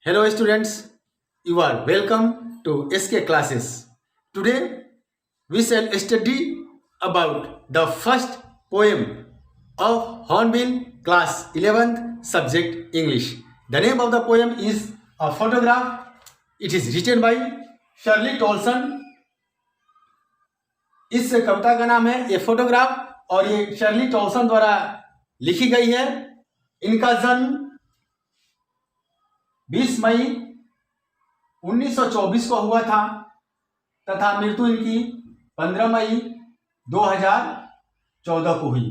Hello students, you are welcome to SK classes. Today we shall study about the first poem of Hornbill class 11th subject English. The name of the poem is A Photograph. It is written by Shirley Tolson. इस कविता का नाम है a photograph और ये Shirley Toulson द्वारा लिखी गई है। इनका जन्म 20 मई 1924 को हुआ था तथा मृत्यु इनकी 15 मई 2014 को हुई।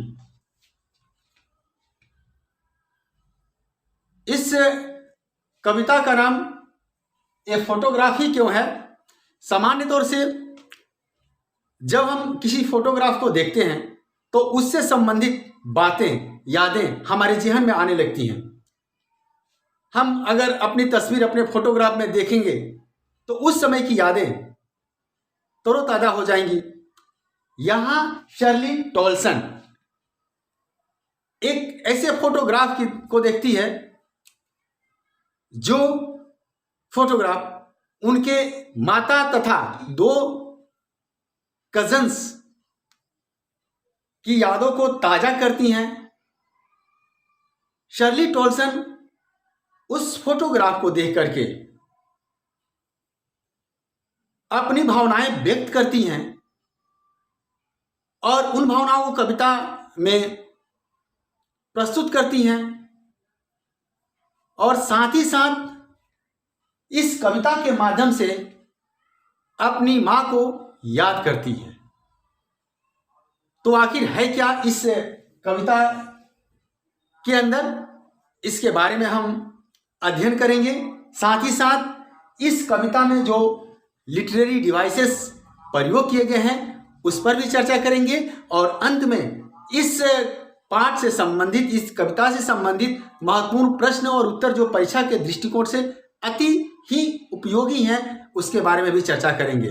इस कविता का नाम ए फोटोग्राफी क्यों है? सामान्य तौर से जब हम किसी फोटोग्राफ को देखते हैं तो उससे संबंधित बातें, यादें हमारे जहन में आने लगती हैं। हम अगर अपनी तस्वीर अपने फोटोग्राफ में देखेंगे तो उस समय की यादें तरोताजा हो जाएंगी। यहाँ शर्ली टॉल्सन एक ऐसे फोटोग्राफ को देखती है जो फोटोग्राफ उनके माता तथा दो कजन्स की यादों को ताजा करती हैं। शर्ली टॉल्सन उस फोटोग्राफ को देख करके अपनी भावनाएं व्यक्त करती हैं और उन भावनाओं को कविता में प्रस्तुत करती हैं और साथ ही साथ इस कविता के माध्यम से अपनी मां को याद करती है। तो आखिर है क्या इस कविता के अंदर, इसके बारे में हम अध्ययन करेंगे। साथ ही साथ इस कविता में जो लिटरेरी डिवाइसेस प्रयोग किए गए हैं उस पर भी चर्चा करेंगे और अंत में इस पाठ से संबंधित, इस कविता से संबंधित महत्वपूर्ण प्रश्न और उत्तर जो परीक्षा के दृष्टिकोण से अति ही उपयोगी हैं उसके बारे में भी चर्चा करेंगे।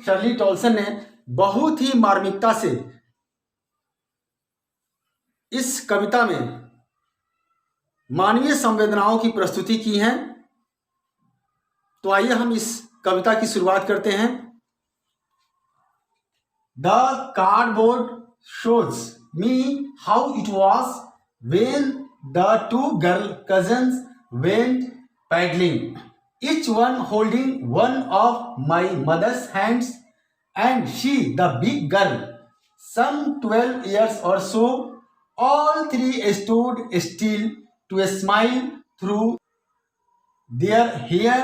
शर्ली टॉल्सन ने बहुत ही मार्मिकता से इस कविता में मानवीय संवेदनाओं की प्रस्तुति की है। तो आइए हम इस कविता की शुरुआत करते हैं। The cardboard shows me how it was when the two girl cousins went paddling, each one holding one of my mother's hands, and she, the big girl, some 12 years or so. All three stood still to smile through their hair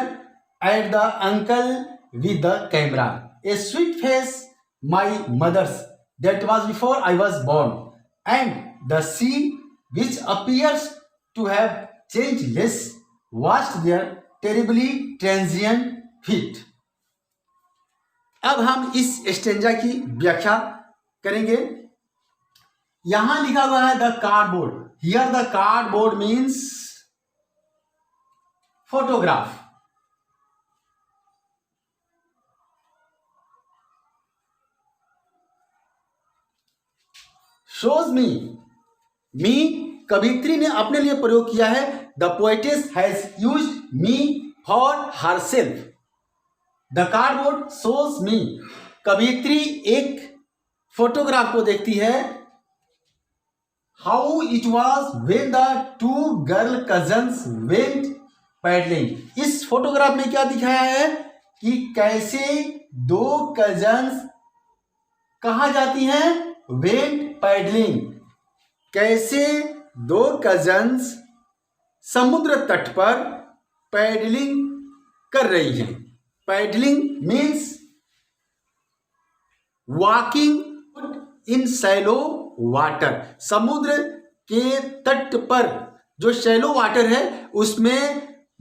at the uncle with the camera. A sweet face, my mother's, that was before I was born, and the sea, which appears to have changed less, watched their terribly transient feet. अब हम इस stanza की व्याख्या करेंगे। यहां लिखा हुआ है the cardboard. Here the cardboard means photograph. Shows me कवित्री ने अपने लिए प्रयोग किया है। The poetess has used me for herself. The cardboard shows me, कवित्री एक फोटोग्राफ को देखती है। How it was when the two girl cousins went paddling. इस फोटोग्राफ में क्या दिखाया है कि कैसे दो कजन्स कहाँ जाती हैं? Went paddling. कैसे दो कजन्स समुद्र तट पर पैडलिंग कर रही हैं। Paddling means walking in shallow water. समुद्र के तट पर जो शैलो वाटर है उसमें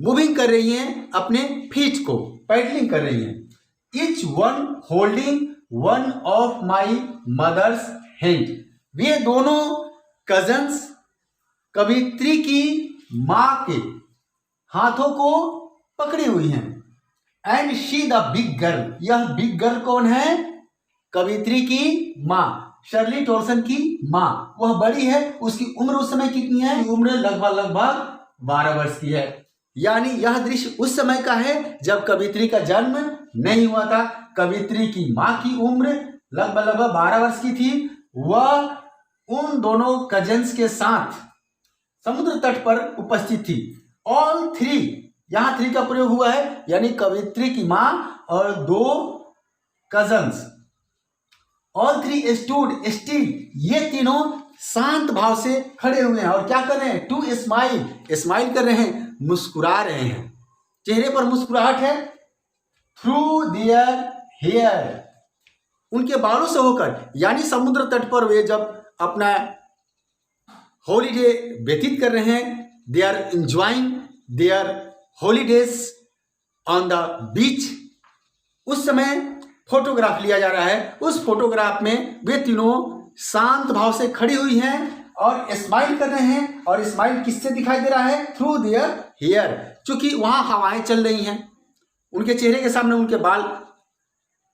मूविंग कर रही हैं, अपने फीट को पैडलिंग कर रही हैं। Each one holding one of my mother's hand. वे दोनों कजन्स कवित्री की मां के हाथों को पकड़ी हुई हैं। And she the big girl, यह बिग गर्ल कौन है? कवित्री की मां। शर्ली टोल्सन की माँ, वह बड़ी है, उसकी उम्र उस समय कितनी है? उम्र लगभग 12 वर्ष की है। यानी यह दृश्य उस समय का है जब कवित्री का जन्म नहीं हुआ था। कवित्री की माँ की उम्र लगभग 12 वर्ष की थी। वह उन दोनों कजन्स के साथ समुद्र तट पर उपस्थित थी। ऑल थ्री, यहां थ्री का प्रयोग हुआ है, यानी कवित्री की माँ और 2 cousins. All three stood still, ये तीनों शांत भाव से खड़े हुए हैं और क्या कर रहे हैं? टू स्माइल, स्माइल कर रहे हैं, मुस्कुरा रहे हैं, चेहरे पर मुस्कुराहट है। थ्रू देयर हेयर, उनके बालों से होकर, यानी समुद्र तट पर वे जब अपना हॉलीडे व्यतीत कर रहे हैं, they are enjoying their holidays on the beach, उस समय फोटोग्राफ लिया जा रहा है। उस फोटोग्राफ में वे तीनों शांत भाव से खड़ी हुई हैं और स्माइल कर रहे हैं। और स्माइल किससे दिखाई दे रहा है? थ्रू देयर हेयर, क्योंकि वहां हवाएं चल रही हैं, उनके चेहरे के सामने उनके बाल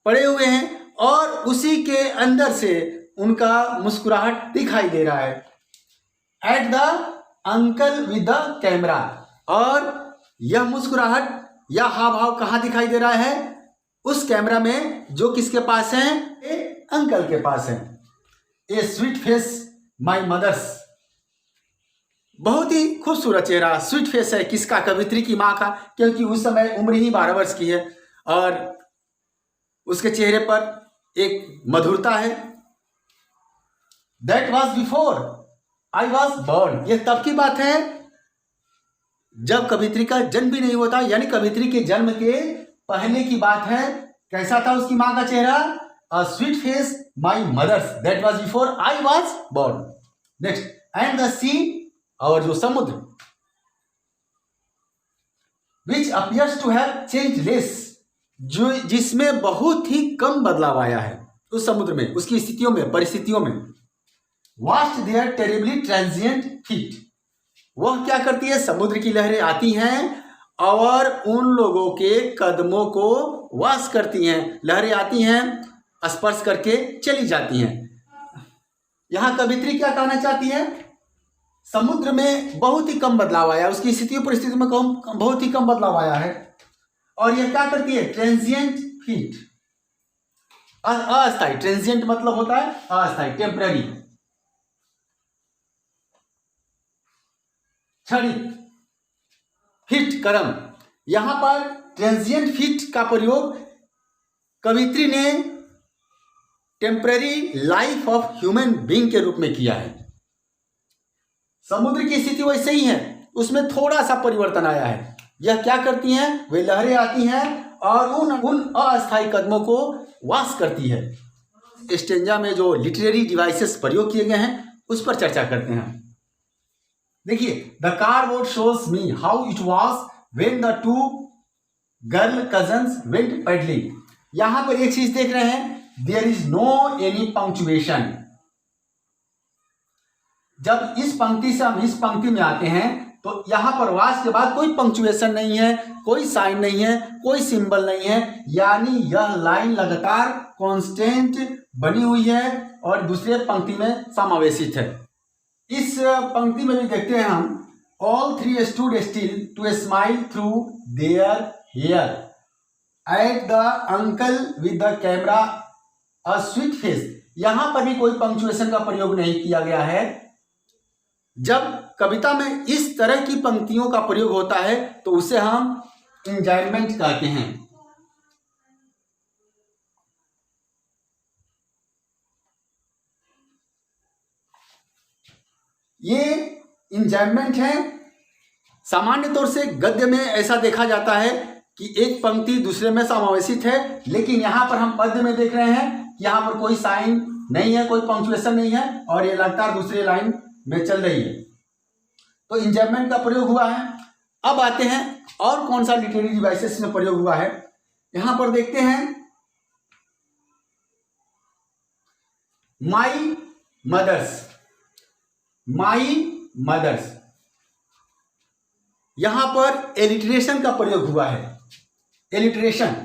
पड़े हुए हैं और उसी के अंदर से उनका मुस्कुराहट दिखाई दे रहा है। Eight the uncle with the camera, और यह मुस्कुराहट या हाव भाव कहां दिखाई दे रहा है? उस कैमरा में, जो किसके पास है? ए अंकल के पास है। A sweet face my mothers, बहुत ही खूबसूरत चेहरा, स्वीट फेस है किसका? कवित्री की माँ का, क्योंकि उस समय उम्र ही 12 वर्ष की है और उसके चेहरे पर एक मधुरता है। That was before I was born, यह तब की बात है जब कवित्री का जन्म भी नहीं हुआ था, यानी कवित्री के जन्म के पहले की बात है। कैसा था उसकी माँ का चेहरा? A sweet face my mother's, that was before I was born. Next, and the sea, और जो समुद्र, which appears to have changeless, जो जिसमें बहुत ही कम बदलाव आया है उस समुद्र में, उसकी स्थितियों में, परिस्थितियों में। Washed their terribly transient feet, वह क्या करती है? समुद्र की लहरें आती हैं और उन लोगों के कदमों को वाश करती हैं। लहरें आती हैं, स्पर्श करके चली जाती हैं। यहां कवित्री क्या कहना चाहती है? समुद्र में बहुत ही कम बदलाव आया, उसकी स्थितियों परिस्थितियों में बहुत ही कम बदलाव आया है। और यह क्या करती है? ट्रांजिएंट फीट, अस्थायी। ट्रांजिएंट मतलब होता है अस्थायी, टेम्पररी, क्षणिक। फीट कर्म, यहां पर ट्रांजिएंट फीट का प्रयोग कवित्री ने temporary life of human being के रूप में किया है। समुद्र की स्थिति वैसे ही है, उसमें थोड़ा सा परिवर्तन आया है। यह क्या करती हैं? वे लहरें आती हैं और उन अस्थायी कदमों को वाश करती है। स्टेंजा में जो लिटरेरी डिवाइसेस प्रयोग किए गए हैं उस पर चर्चा करते हैं। देखिए, the cardboard shows me how it was when the 2 girl cousins went paddling. यहां पर एक चीज देख रहे हैं, there is no any punctuation. जब इस पंक्ति से हम इस पंक्ति में आते हैं तो यहां पर वास के बाद कोई पंक्चुएशन नहीं है, कोई साइन नहीं है, कोई सिंबल नहीं है, यानी यह लाइन लगातार कांस्टेंट बनी हुई है और दूसरे पंक्ति में समावेशित है। इस पंक्ति में भी देखते हैं हम, all three stood still to smile through their hair at the uncle with the camera a sweet face. यहां पर भी कोई पंक्चुएशन का प्रयोग नहीं किया गया है। जब कविता में इस तरह की पंक्तियों का प्रयोग होता है तो उसे हम इंजाइनमेंट कहते हैं। ये इंजाइनमेंट है। सामान्य तौर से गद्य में ऐसा देखा जाता है कि एक पंक्ति दूसरे में समावेशित है, लेकिन यहां पर हम पद्य में देख रहे हैं कि यहां पर कोई साइन नहीं है, कोई पंक्चुएशन नहीं है और ये लगातार दूसरे लाइन में चल रही है, तो इंजाइनमेंट का प्रयोग हुआ है। अब आते हैं और कौन सा लिटरेरी डिवाइसेस में प्रयोग हुआ है। यहां पर देखते हैं, माई मदर्स, माई मदर्स, यहां पर एलिट्रेशन का प्रयोग हुआ है। एलिट्रेशन,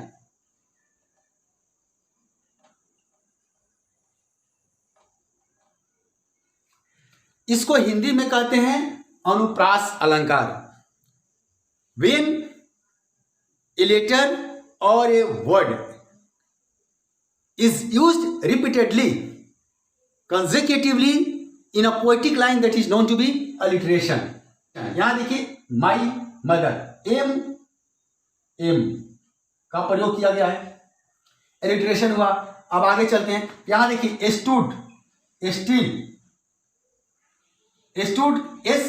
इसको हिंदी में कहते हैं अनुप्रास अलंकार। When a letter or a word is used repeatedly, consecutively in a poetic line, that is known to be alliteration. यहां देखिए my mother, m का प्रयोग किया गया है, alliteration हुआ। अब आगे चलते हैं, यहां देखिए stood, still, stood, s,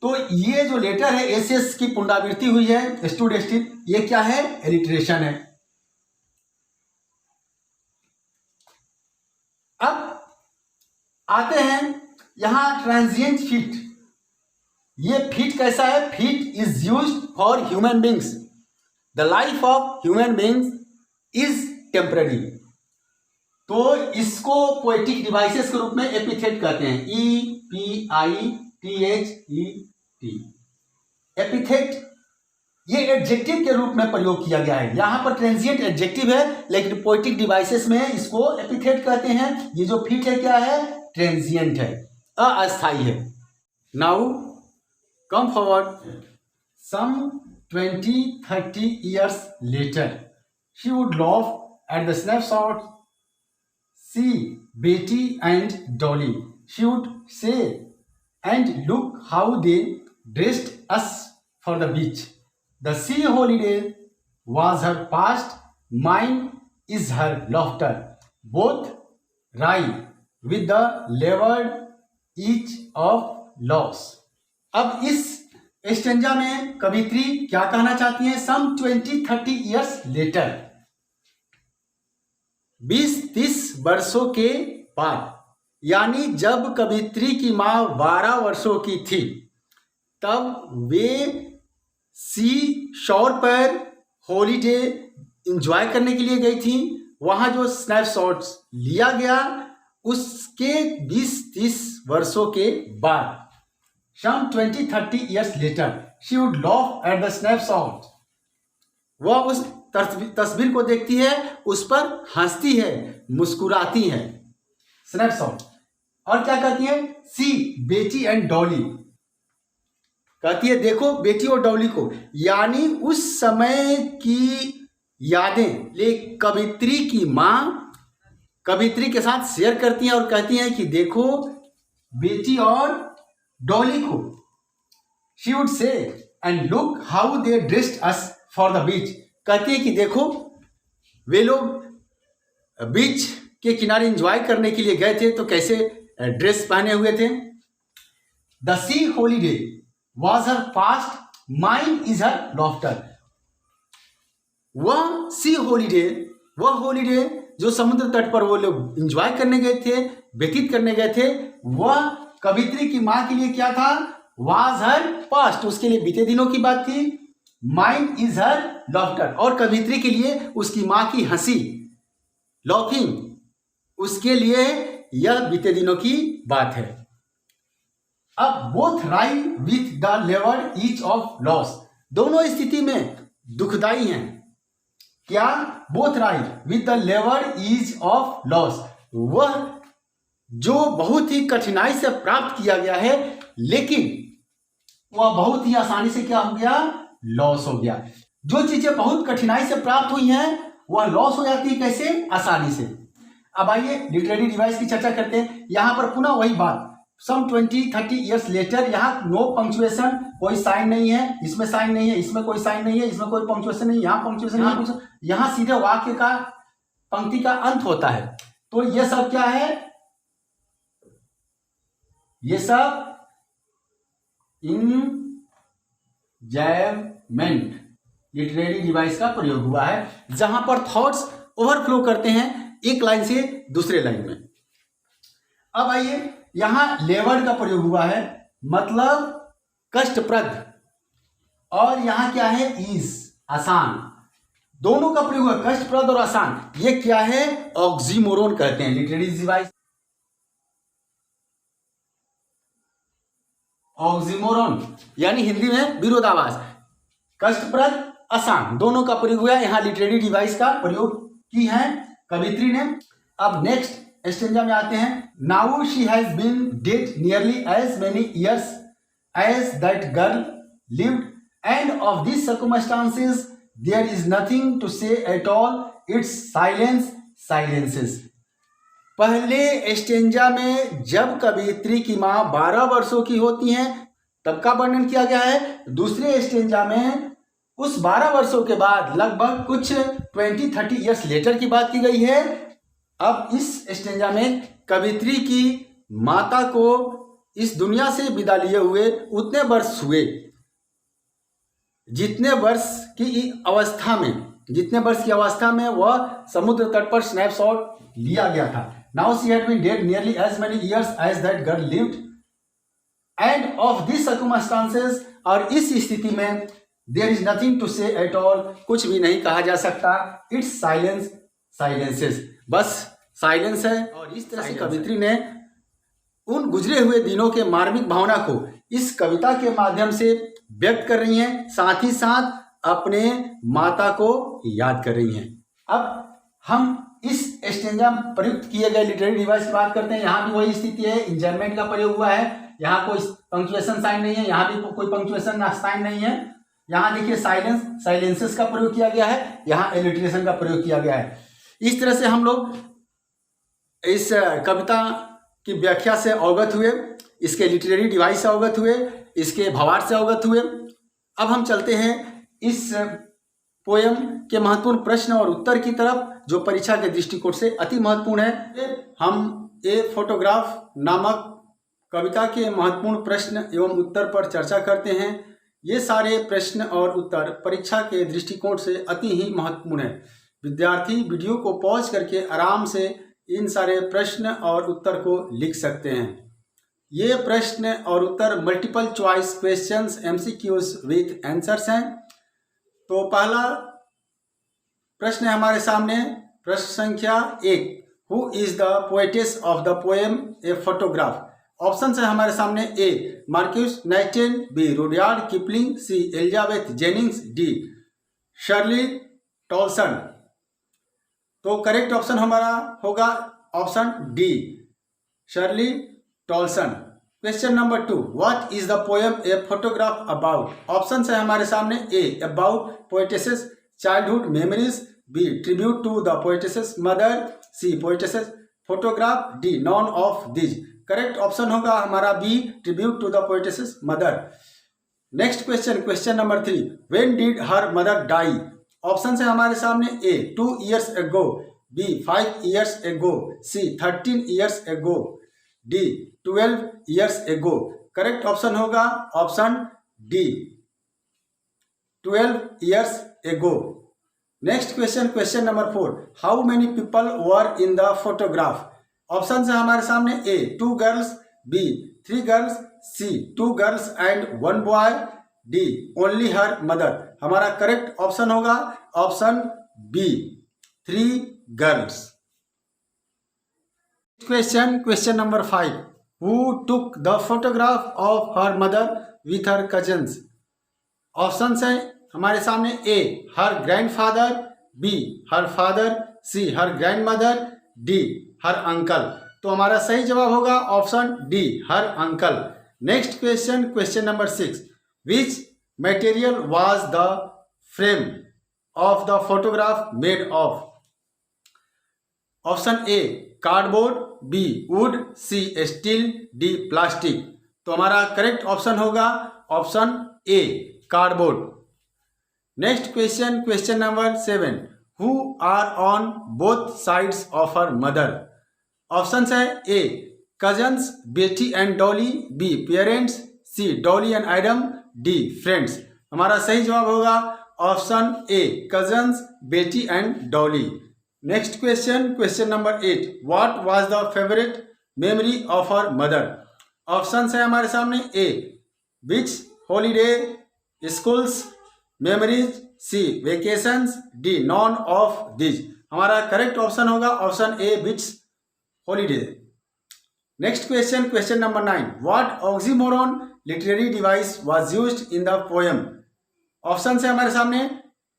तो ये जो लेटर है एस की पुनरावृत्ति हुई है, स्टूड स्टिल, ये क्या है? एलिट्रेशन है। अब आते हैं यहां ट्रांजिएंट फीट। ये फीट कैसा है? Feet is used for human beings. The life of human beings is temporary. तो इसको पोएटिक डिवाइसेस के रूप में एपिथेट कहते हैं, EPITHET। एपिथेट ये एडजेक्टिव के रूप में प्रयोग किया गया है। यहां पर ट्रांजिएंट एडजेक्टिव है, लेकिन पोएटिक डिवाइसेस में इसको एपिथेट कहते हैं। ये जो फीट है क्या है? ट्रांजिएंट है, अस्थायी है। Now come forward, some 20-30 years later, she would laugh at the snapshot, see Betty and Dolly. She would say, and look how they dressed us for the beach. The sea holiday was her past, mine is her laughter. Both rhyme with the levered each of loss. अब इस stanza में कवित्री क्या कहना चाहती हैं? Some 20-30 years later, 20-30 वर्षों के बाद, यानी जब कवित्री की माँ 12 वर्षों की थी, तब वे सी शोर पर हॉलीडे एंजॉय करने के लिए गई थी। वहां जो स्नैपशॉट्स लिया गया उसके 20-30 वर्षों के बाद, some 20-30 years later, she would laugh at the snapshot. वह उस तस्वीर को देखती है, उस पर हंसती है, मुस्कुराती है। स्नैपशॉट। और क्या कहती है? सी बेटी एंड डॉली, कहती है देखो बेटी और डॉली को, यानी उस समय की यादें ले कवित्री की माँ कवित्री के साथ शेयर करती हैं और कहती हैं कि देखो बेटी और डॉली को। She would say, and look how they dressed us for the beach, कहती है कि देखो वे लोग बीच के किनारे एंजॉय करने के लिए गए थे तो कैसे ड्रेस पहने हुए थे। The C holiday was her past, mind is her laughter. वह सी हॉलीडे, वह हॉलीडे जो समुद्र तट पर वो लोग एंजॉय करने गए थे, व्यतीत करने गए थे, वह कवित्री की माँ के लिए क्या था? वॉज हर पास्ट, उसके लिए बीते दिनों की बात थी। माइंड इज हर लॉफ्टर, और कवित्री के लिए उसकी माँ की हंसी, लॉफिंग, उसके लिए यह बीते दिनों की बात है। अब both rhyme with the laboured each of loss, दोनों स्थिति में दुखदाई हैं। क्या? Both rhyme with the laboured ease of loss, वह जो बहुत ही कठिनाई से प्राप्त किया गया है, लेकिन वह बहुत ही आसानी से क्या हो गया? लॉस हो गया। जो चीजें बहुत कठिनाई से प्राप्त हुई हैं वह लॉस हो जाती है, कैसे? आसानी से। अब आइए लिटरेरी डिवाइस की चर्चा करते हैं। यहां पर पुनः वही बात, सम 20-30 ईयर्स लेटर, यहाँ नो पंक्चुएशन, कोई साइन नहीं है, इसमें साइन नहीं है, इसमें कोई साइन नहीं है, इसमें कोई पंक्चुएशन नहीं, यहाँ पंक्चुएशन, यहाँ सीधे वाक्य का पंक्ति का अंत होता है। तो ये सब क्या है? ये सब इंजॉयमेंट लिटरेरी डिवाइस का प्रयोग हुआ है, जहां पर थॉट्स ओवरफ्लो करते हैं एक लाइन से दूसरे लाइन में। अब आइए, यहां लेवर्ड का प्रयोग हुआ है, मतलब कष्टप्रद, और यहां क्या है? ईज, आसान, दोनों का प्रयोग है, कष्टप्रद और आसान। ये क्या है? ऑक्सीमोरोन कहते हैं लिटरेरी डिवाइस। ऑक्सीमोरोन यानी हिंदी में विरोधाभास, कष्टप्रद, आसान, दोनों का प्रयोग हुआ। यहां लिटरेरी डिवाइस का प्रयोग की है कवित्री ने। अब नेक्स्ट स्टेंजा में आते हैं। Now she has been dead nearly as many years as that girl lived and of this circumstances there is nothing to say at all, it's silence silences. पहले स्टेंजा में जब कवियत्री की माँ 12 वर्षों की होती हैं तब का वर्णन किया गया है। दूसरे स्टेंजा में उस 12 वर्षों के बाद लगभग कुछ 20-30 ईयर्स लेटर की बात की गई है। अब इस स्टेंजा में कवियत्री की माता को इस दुनिया से विदा लिए हुए उतने वर्ष हुए जितने वर्ष की अवस्था में वह समुद्र तट पर स्नैपशॉट लिया गया था। Now she had been dead nearly as many years as that girl lived and of this circumstances, और इस स्थिति में there is nothing to say at all, कुछ भी नहीं कहा जा सकता, इट्स साइलेंस साइलेंसेस, बस साइलेंस है। और इस तरह से कवियत्री ने उन गुजरे हुए दिनों के मार्मिक भावना को इस कविता के माध्यम से व्यक्त कर रही हैं, साथ ही साथ अपने माता को याद कर रही हैं। अब हम इस स्टेंजा में प्रयुक्त किए गए लिटरेरी डिवाइस की बात करते हैं। यहाँ भी वही स्थिति है, इंजरमेंट का प्रयोग हुआ है, यहाँ कोई पंक्चुएशन साइन नहीं है, यहाँ भी कोई पंक्चुएशन साइन नहीं है। यहाँ देखिए साइलेंस साइलेंसेस का प्रयोग किया गया है, यहाँ एलिट्रेशन का प्रयोग किया गया है। इस तरह से हम लोग इस कविता की व्याख्या से अवगत हुए, इसके लिटरेरी डिवाइस से अवगत हुए, इसके भावार्थ से अवगत हुए। अब हम चलते हैं इस पोयम के महत्वपूर्ण प्रश्न और उत्तर की तरफ, जो परीक्षा के दृष्टिकोण से अति महत्वपूर्ण है। हम ए फोटोग्राफ नामक कविता के महत्वपूर्ण प्रश्न एवं उत्तर पर चर्चा करते हैं। ये सारे प्रश्न और उत्तर परीक्षा के दृष्टिकोण से अति ही महत्वपूर्ण है। विद्यार्थी वीडियो को पॉज करके आराम से इन सारे प्रश्न और उत्तर को लिख सकते हैं। ये प्रश्न और उत्तर multiple choice questions MCQs with answers हैं। तो पहला प्रश्न है हमारे सामने, प्रश्न संख्या 1, who is the poetess of the poem a photograph. Option है हमारे सामने, A Marcus Nightingale, B Rudyard Kipling, C Elizabeth Jennings, D Shirley Toulson. तो करेक्ट ऑप्शन हमारा होगा option D, Shirley Toulson. Question number 2, what is the poem a photograph about. Option है हमारे सामने, A about poetess's childhood memories, B tribute to the poetess's mother, C poetess's photograph, D none of this. Correct option होगा हमारा B, tribute to the poetess's mother. Next question, question number 3, when did her mother die. Option है हमारे सामने, A 2 years ago, B 5 years ago, C 13 years ago, D 12 years ago। Correct option होगा option D, 12 years ago। Next question, question number 4, how many people were in the photograph. Option है हमारे सामने, A 2 girls, B 3 girls, C 2 girls and 1 boy, D only her mother. हमारा correct option होगा option B, 3 girls। Question, question number 5, who took the photograph of her mother with her cousins. Option है हमारे सामने, A her grandfather, B her father, C her grandmother, D her uncle. तो हमारा सही जवाब होगा option D, her uncle. Next question, question number 6, which material was the frame of the photograph made of. Option A cardboard, B wood, C steel, D plastic. तो हमारा correct option होगा option A, cardboard. Next question, question number 7, who are on both sides of her mother. Option है, A cousins Betty and Dolly, B parents, C Dolly and Adam, D friends. हमारा सही जवाब होगा option A, cousins Betty and Dolly. Next question, question number 8, what was the favourite memory of her mother. Option है हमारे सामने, A beach holiday, schools memories, C vacations, D none of this. हमारा correct option होगा option A, beach holiday. Next question, question number 9, what oxymoron literary device was used in the poem. Option है हमारे सामने,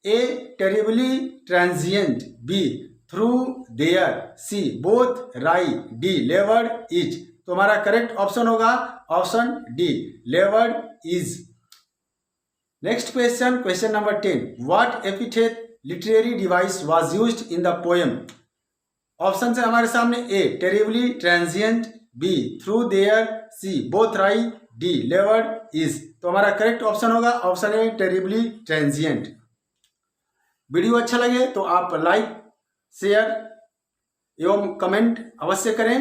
A terribly transient, B through there, C both wry, D laboured ease. तो हमारा correct option होगा option D laboured ease. Next question, question number 10, what epithet literary device was used in the poem. Option है हमारे सामने, A terribly transient, B through there, C both wry, D laboured ease. तो हमारा correct option होगा option A terribly transient. Video अच्छा लगे तो आप लाइक शेयर एवं कमेंट अवश्य करें।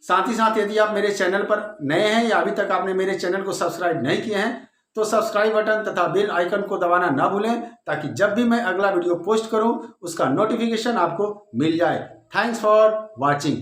साथ ही साथ यदि आप मेरे चैनल पर नए हैं या अभी तक आपने मेरे चैनल को सब्सक्राइब नहीं किए हैं तो सब्सक्राइब बटन तथा बेल आइकन को दबाना ना भूलें, ताकि जब भी मैं अगला वीडियो पोस्ट करूं उसका नोटिफिकेशन आपको मिल जाए। Thanks for watching.